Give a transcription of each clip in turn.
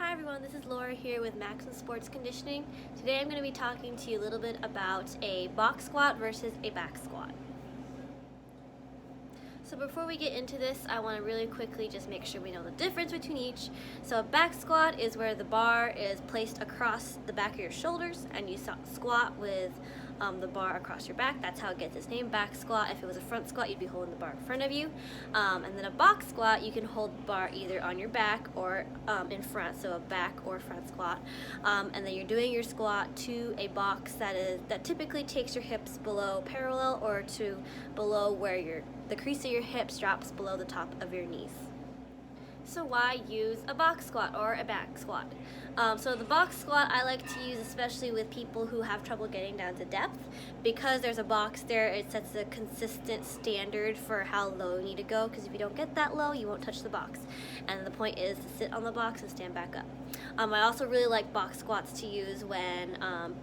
Hi everyone, this is Laura here with MaxSC Sports Conditioning. Today I'm going to be talking to you a little bit about a box squat versus a back squat. So before we get into this, I want to really quickly just make sure we know the difference between each. So a back squat is where the bar is placed across the back of your shoulders and you squat with the bar across your back. That's how it gets its name, back squat. If it was a front squat, you'd be holding the bar in front of you. And then a box squat, you can hold the bar either on your back or in front, so a back or front squat. And then you're doing your squat to a box that typically takes your hips below parallel or to below where the crease of your hips drops below the top of your knees. So why use a box squat or a back squat? So the box squat I like to use especially with people who have trouble getting down to depth. Because there's a box there, it sets a consistent standard for how low you need to go, because if you don't get that low, you won't touch the box. And the point is to sit on the box and stand back up. I also really like box squats to use when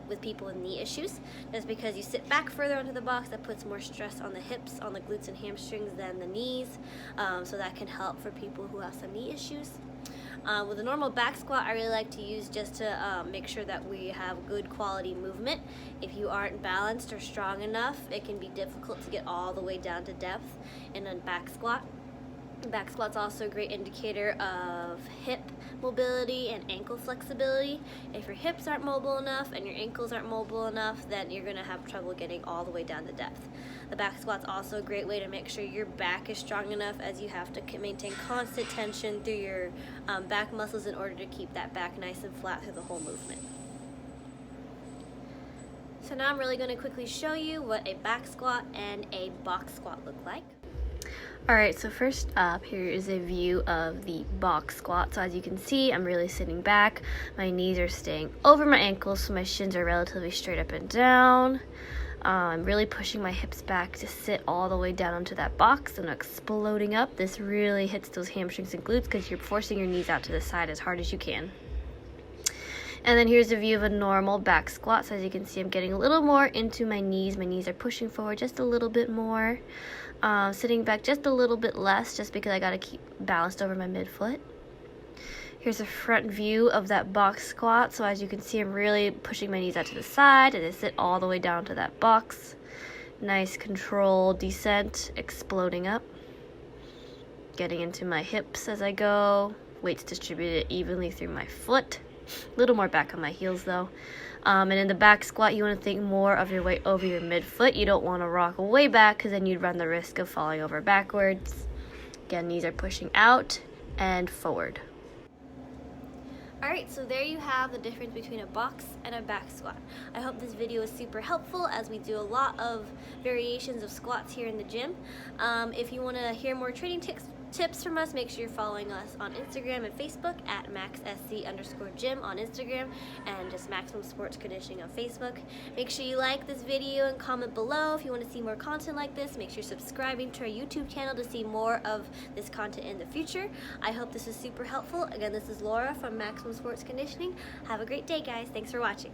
with people with knee issues, just because you sit back further onto the box. That puts more stress on the hips, on the glutes and hamstrings than the knees, so that can help for people who have some knee issues. With a normal back squat, I really like to use just to make sure that we have good quality movement. If you aren't balanced or strong enough, it can be difficult to get all the way down to depth in a back squat. Back squat's also a great indicator of hip mobility and ankle flexibility. If your hips aren't mobile enough and your ankles aren't mobile enough, then you're going to have trouble getting all the way down to depth. The back squat's also a great way to make sure your back is strong enough, as you have to maintain constant tension through your back muscles in order to keep that back nice and flat through the whole movement. So now I'm really going to quickly show you what a back squat and a box squat look like. Alright, so first up, here is a view of the box squat. So as you can see, I'm really sitting back. My knees are staying over my ankles, so my shins are relatively straight up and down. I'm really pushing my hips back to sit all the way down onto that box and exploding up. This really hits those hamstrings and glutes because you're forcing your knees out to the side as hard as you can. And then here's a view of a normal back squat. So as you can see, I'm getting a little more into my knees. My knees are pushing forward just a little bit more. Sitting back just a little bit less, just because I got to keep balanced over my midfoot. Here's a front view of that box squat. So as you can see, I'm really pushing my knees out to the side as I sit all the way down to that box. Nice controlled descent, exploding up. Getting into my hips as I go. Weights distributed evenly through my foot. A little more back on my heels though. And in the back squat, you want to think more of your weight over your midfoot. You don't want to rock way back, because then you'd run the risk of falling over backwards. Again, knees are pushing out and forward. Alright, so there you have the difference between a box and a back squat. I hope this video is super helpful, as we do a lot of variations of squats here in the gym. If you want to hear more training tips from us, make sure you're following us on Instagram and Facebook at MaxSC_gym on Instagram, and just Maximum Sports Conditioning on Facebook. Make sure you like this video and comment below if you want to see more content like this. Make sure you're subscribing to our YouTube channel to see more of this content in the future. I hope this is super helpful. Again, this is Laura from Maximum Sports Conditioning. Have a great day, guys. Thanks for watching.